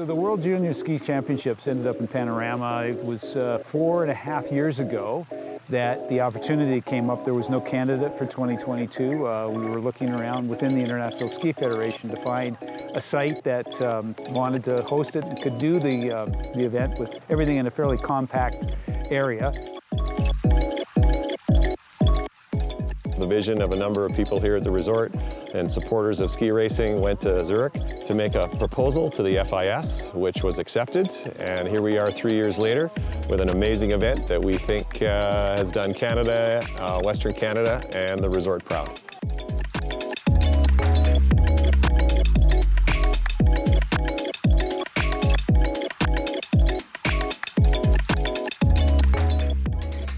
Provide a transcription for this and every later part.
So the World Junior Ski Championships ended up in Panorama. It was 4.5 years ago that the opportunity came up. There was no candidate for 2022. We were looking around within the International Ski Federation to find a site that wanted to host it and could do the event with everything in a fairly compact area. The vision of a number of people here at the resort and supporters of ski racing went to Zurich to make a proposal to the FIS, which was accepted. And here we are 3 years later with an amazing event that we think has done Canada, Western Canada, and the resort proud.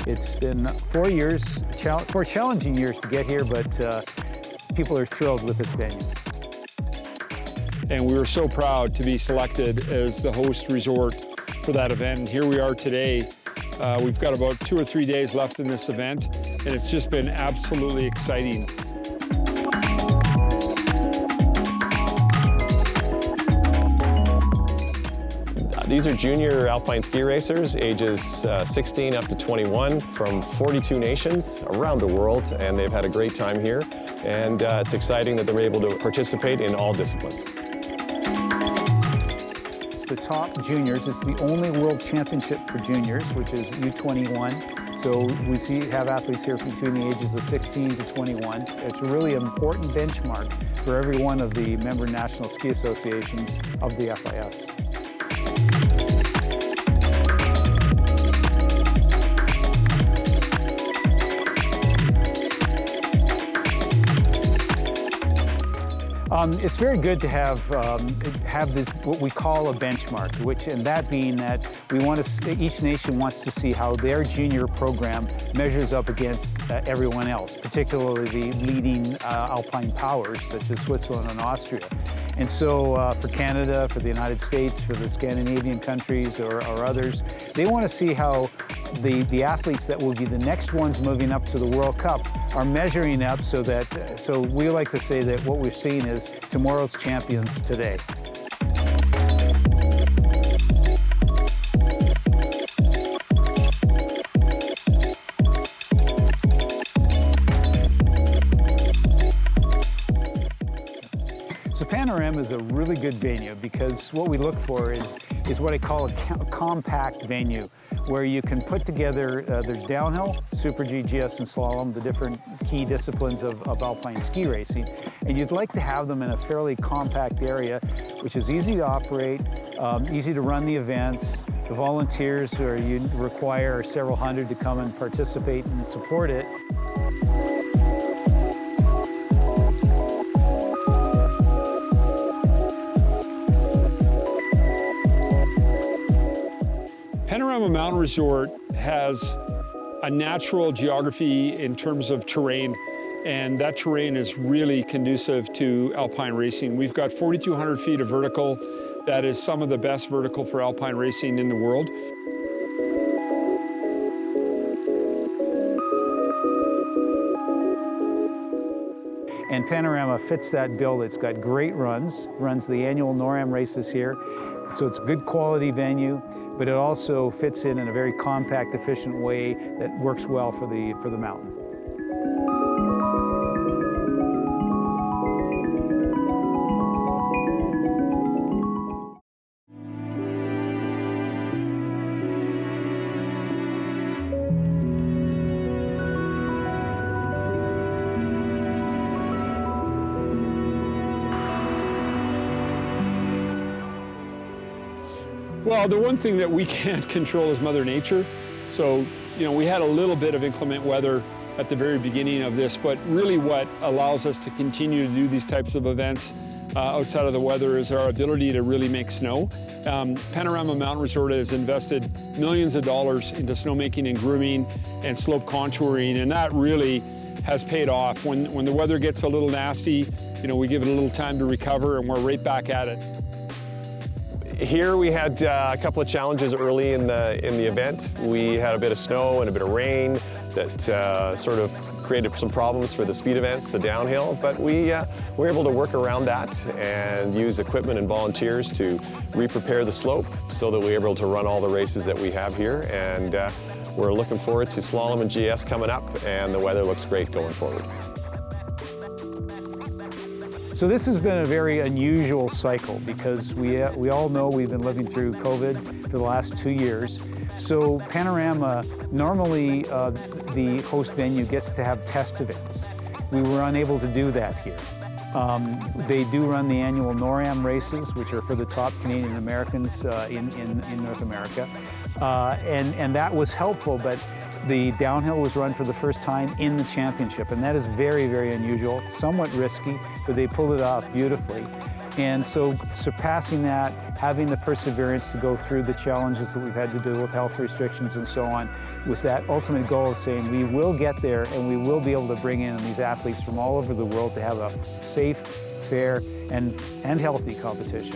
It's been 4 years, 4 challenging years to get here, but people are thrilled with this venue. And we were so proud to be selected as the host resort for that event. And here we are today. We've got about 2 or 3 days left in this event, and it's just been absolutely exciting. These are junior alpine ski racers, ages 16 up to 21, from 42 nations around the world, and they've had a great time here. And it's exciting that they're able to participate in all disciplines. It's the top juniors. It's the only world championship for juniors, which is U21. So we have athletes here between the ages of 16 to 21. It's a really important benchmark for every one of the member national ski associations of the FIS. It's very good to have this, what we call a benchmark, and that being that each nation wants to see how their junior program measures up against everyone else, particularly the leading alpine powers such as Switzerland and Austria. And so for Canada, for the United States, for the Scandinavian countries or others, they want to see how the athletes that will be the next ones moving up to the World Cup are measuring up so we like to say that what we're seeing is tomorrow's champions today. So Panorama is a really good venue because what we look for is what I call a compact venue, where you can put together, there's downhill, Super G, GS, and slalom, the different key disciplines of alpine ski racing. And you'd like to have them in a fairly compact area, which is easy to operate, easy to run the events. The volunteers who you require several hundred to come and participate and support it. Panorama Mountain Resort has a natural geography in terms of terrain, and that terrain is really conducive to alpine racing. We've got 4,200 feet of vertical. That is some of the best vertical for alpine racing in the world. And Panorama fits that bill. It's got great runs the annual NORAM races here. So it's a good quality venue, but it also fits in a very compact, efficient way that works well for the mountain. Well, the one thing that we can't control is Mother Nature. So, we had a little bit of inclement weather at the very beginning of this, but really what allows us to continue to do these types of events outside of the weather is our ability to really make snow. Panorama Mountain Resort has invested millions of dollars into snowmaking and grooming and slope contouring, and that really has paid off. When the weather gets a little nasty, we give it a little time to recover, and we're right back at it. Here we had a couple of challenges early in the event. We had a bit of snow and a bit of rain, that sort of created some problems for the speed events, the downhill, but we were able to work around that and use equipment and volunteers to re-prepare the slope so that we were able to run all the races that we have here. And we're looking forward to slalom and GS coming up, and the weather looks great going forward. So this has been a very unusual cycle because we all know we've been living through COVID for the last 2 years. So Panorama, normally the host venue gets to have test events. We were unable to do that here. They do run the annual NORAM races, which are for the top Canadian Americans in North America. And that was helpful, but the downhill was run for the first time in the championship, and that is very, very unusual, somewhat risky, but they pulled it off beautifully. And so surpassing that, having the perseverance to go through the challenges that we've had to deal with, health restrictions and so on, with that ultimate goal of saying we will get there and we will be able to bring in these athletes from all over the world to have a safe, fair, and healthy competition.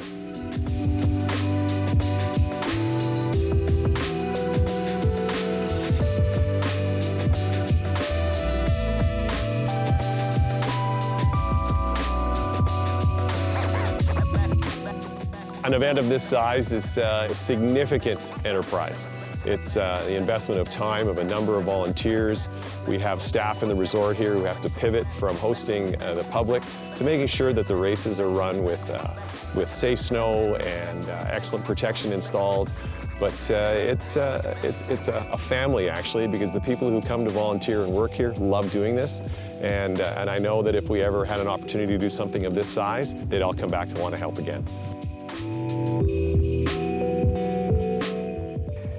An event of this size is a significant enterprise. It's the investment of time of a number of volunteers. We have staff in the resort here who have to pivot from hosting the public to making sure that the races are run with safe snow and excellent protection installed. But it's a family, actually, because the people who come to volunteer and work here love doing this. And I know that if we ever had an opportunity to do something of this size, they'd all come back to want to help again.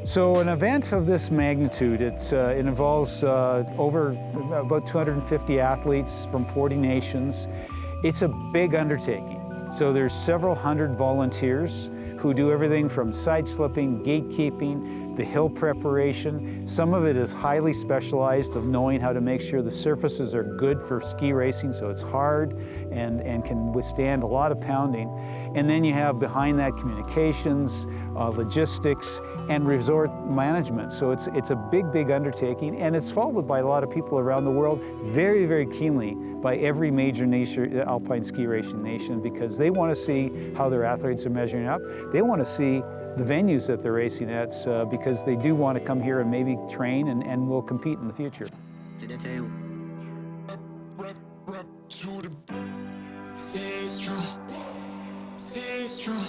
So an event of this magnitude, it involves over about 250 athletes from 40 nations. It's a big undertaking. So there's several hundred volunteers who do everything from side slipping, gatekeeping, the hill preparation. Some of it is highly specialized of knowing how to make sure the surfaces are good for ski racing, so it's hard and can withstand a lot of pounding. And then you have behind that communications, logistics, and resort management. So it's a big, big undertaking, and it's followed by a lot of people around the world very, very keenly by every major nation, alpine ski racing nation, because they want to see how their athletes are measuring up. They want to see the venues that they're racing at because they do want to come here and maybe train and will compete in the future. Stay strong. Stay strong.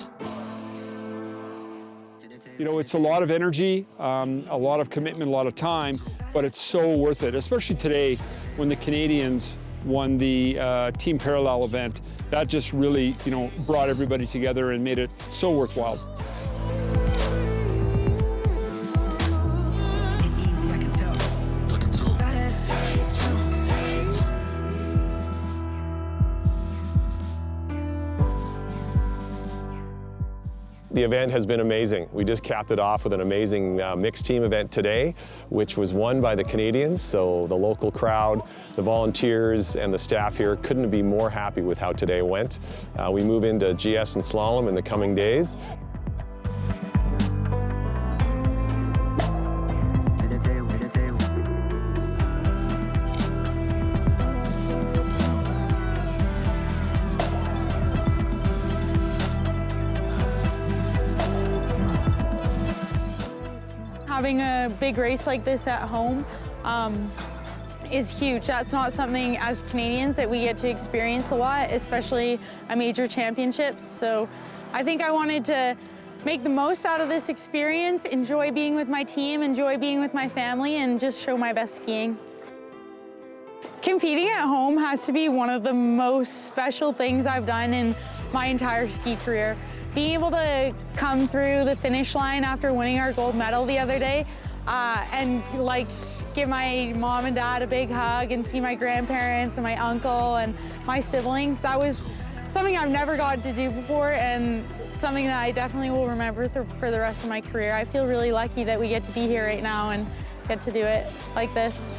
You know, it's a lot of energy, a lot of commitment, a lot of time, but it's so worth it, especially today when the Canadians won the Team Parallel event. That just really, you know, brought everybody together and made it so worthwhile. The event has been amazing. We just capped it off with an amazing mixed team event today, which was won by the Canadians. So the local crowd, the volunteers, and the staff here couldn't be more happy with how today went. We move into GS and slalom in the coming days. Having a big race like this at home is huge. That's not something as Canadians that we get to experience a lot, especially a major championships. So I think I wanted to make the most out of this experience, enjoy being with my team, enjoy being with my family, and just show my best skiing. Competing at home has to be one of the most special things I've done in my entire ski career. Being able to come through the finish line after winning our gold medal the other day and like give my mom and dad a big hug and see my grandparents and my uncle and my siblings, that was something I've never gotten to do before and something that I definitely will remember for the rest of my career. I feel really lucky that we get to be here right now and get to do it like this.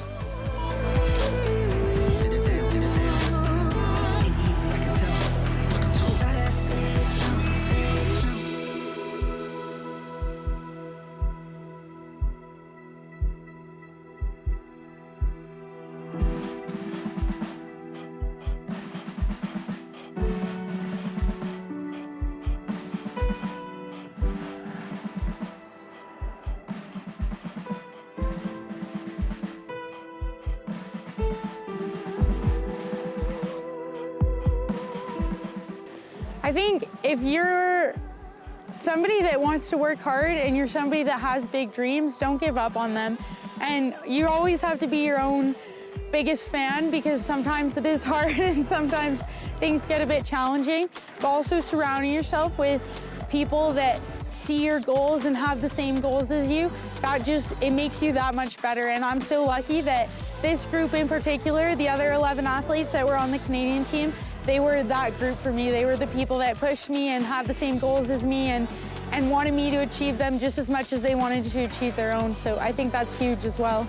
I think if you're somebody that wants to work hard and you're somebody that has big dreams, don't give up on them. And you always have to be your own biggest fan, because sometimes it is hard and sometimes things get a bit challenging, but also surrounding yourself with people that see your goals and have the same goals as you, it makes you that much better. And I'm so lucky that this group in particular, the other 11 athletes that were on the Canadian team, they were that group for me. They were the people that pushed me and have the same goals as me and wanted me to achieve them just as much as they wanted to achieve their own. So I think that's huge as well.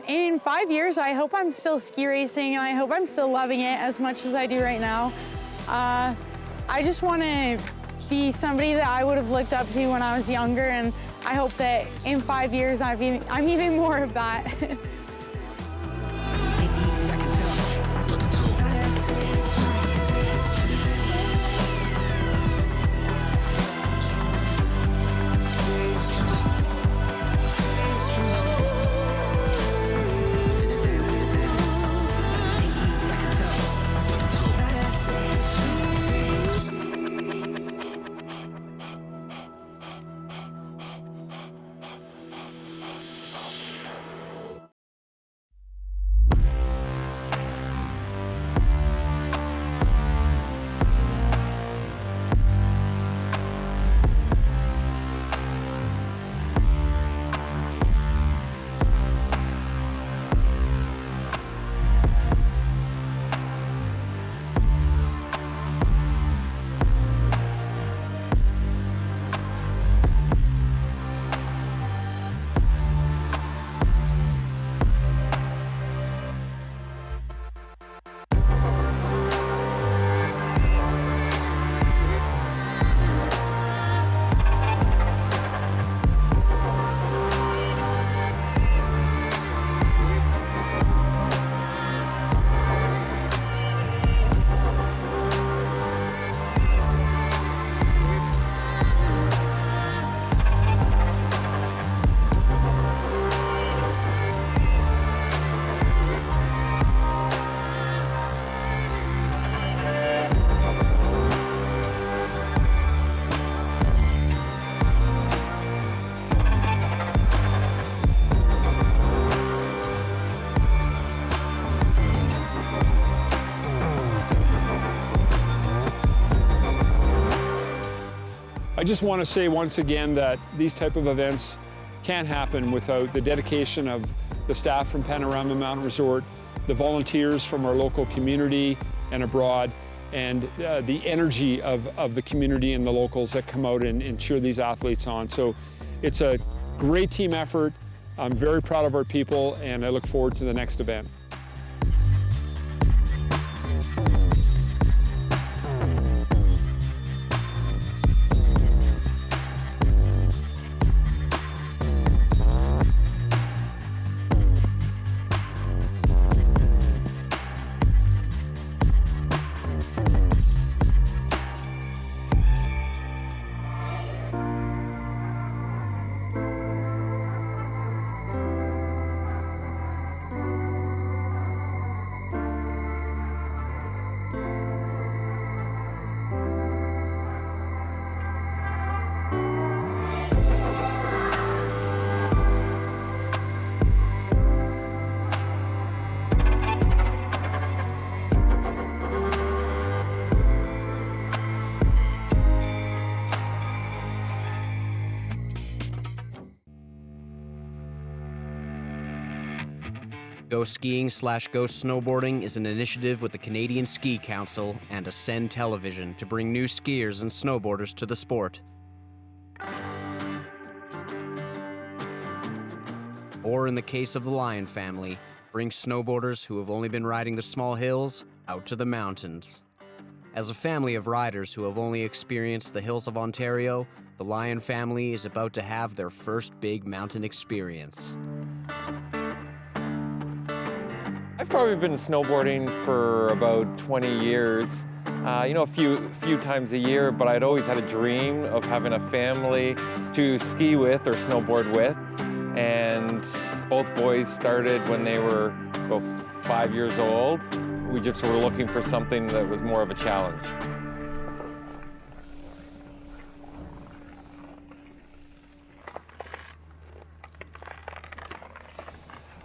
In 5 years, I hope I'm still ski racing, and I hope I'm still loving it as much as I do right now. I just want to be somebody that I would have looked up to when I was younger, and I hope that in 5 years I'm even more of that. I just want to say once again that these type of events can't happen without the dedication of the staff from Panorama Mountain Resort, the volunteers from our local community and abroad, and the energy of the community and the locals that come out and cheer these athletes on. So it's a great team effort. I'm very proud of our people, and I look forward to the next event. Go Skiing / Go Snowboarding is an initiative with the Canadian Ski Council and Ascend Television to bring new skiers and snowboarders to the sport. Or in the case of the Lion family, bring snowboarders who have only been riding the small hills out to the mountains. As a family of riders who have only experienced the hills of Ontario, the Lion family is about to have their first big mountain experience. I I've probably been snowboarding for about 20 years. You know, a few times a year, but I'd always had a dream of having a family to ski with or snowboard with. And both boys started when they were about 5 years old. We just were looking for something that was more of a challenge.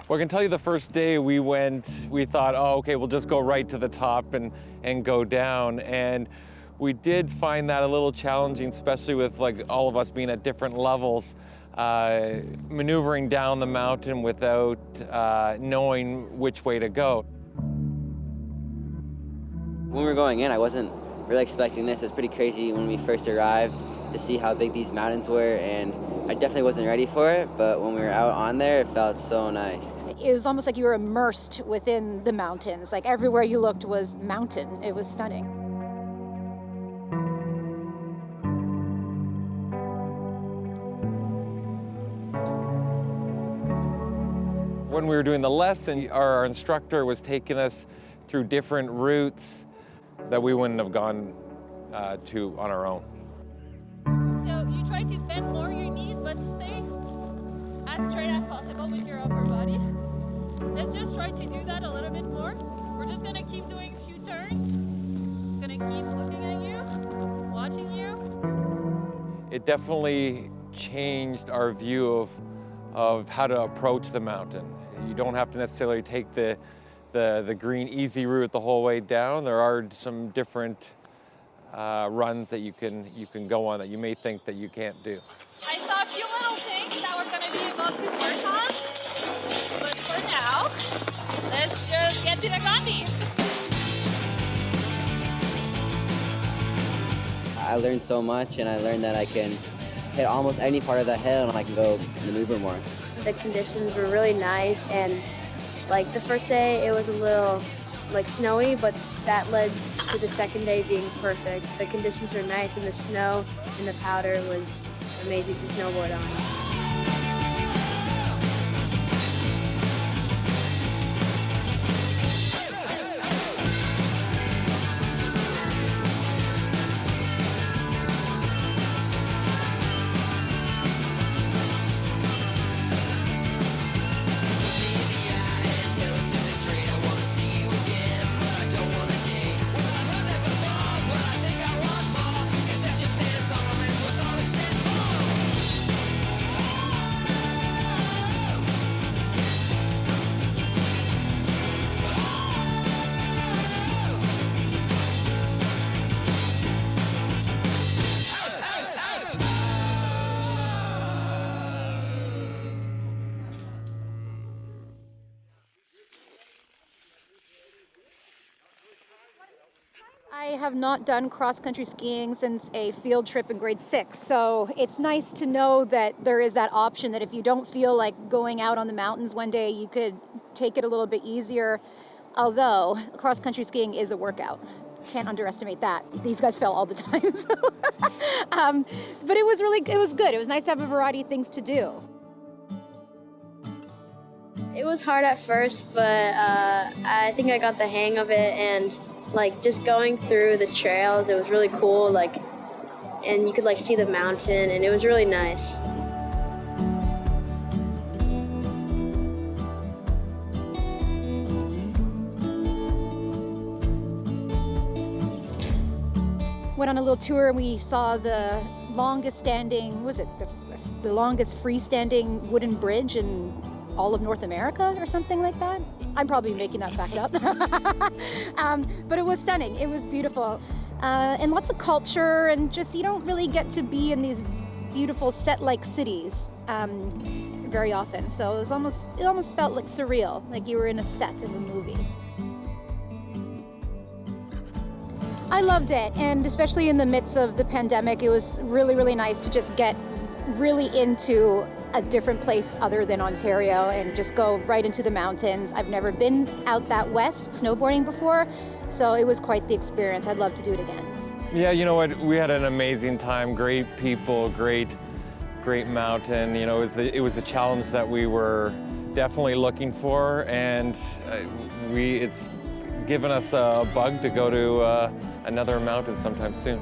Well, I can tell you the first day we thought, oh, okay, we'll just go right to the top and go down. And we did find that a little challenging, especially with like all of us being at different levels, maneuvering down the mountain without knowing which way to go. When we were going in, I wasn't really expecting this. It was pretty crazy when we first arrived to see how big these mountains were, and I definitely wasn't ready for it, but when we were out on there, it felt so nice. It was almost like you were immersed within the mountains. Like everywhere you looked was mountain. It was stunning. When we were doing the lesson, our instructor was taking us through different routes that we wouldn't have gone to on our own. So you try to bend more your knees, but stay as straight as possible with your upper body. Let's just try to do that a little bit more. We're just gonna keep doing a few turns. Gonna keep looking at you, watching you. It definitely changed our view of how to approach the mountain. You don't have to necessarily take the green easy route the whole way down. There are some different runs that you can go on that you may think that you can't do. I saw a few little things that we're going to be able to work on, but for now, let's just get to the Gandhi. I learned so much, and I learned that I can hit almost any part of the hill and I can go maneuver more. The conditions were really nice, and like the first day it was a little like snowy, but that led to the second day being perfect. The conditions were nice, and the snow and the powder was amazing to snowboard on. I have not done cross-country skiing since a field trip in grade 6, so it's nice to know that there is that option that if you don't feel like going out on the mountains one day, you could take it a little bit easier, although cross-country skiing is a workout. Can't underestimate that. These guys fell all the time. So. But it was good. It was nice to have a variety of things to do. It was hard at first, but I think I got the hang of it, and like just going through the trails, it was really cool, like, and you could like see the mountain, and it was really nice. Went on a little tour and we saw the longest standing, the longest freestanding wooden bridge in all of North America or something like that. I'm probably making that fact up. But it was stunning. It was beautiful. And lots of culture, and just you don't really get to be in these beautiful set-like cities very often. So it almost felt like surreal, like you were in a set of a movie. I loved it, and especially in the midst of the pandemic, it was really, really nice to just get really into a different place other than Ontario and just go right into the mountains. I've never been out that west snowboarding before, so it was quite the experience. I'd love to do it again. Yeah, you know what? We had an amazing time. Great people, great mountain. You know, it was the challenge that we were definitely looking for, and it's given us a bug to go to another mountain sometime soon.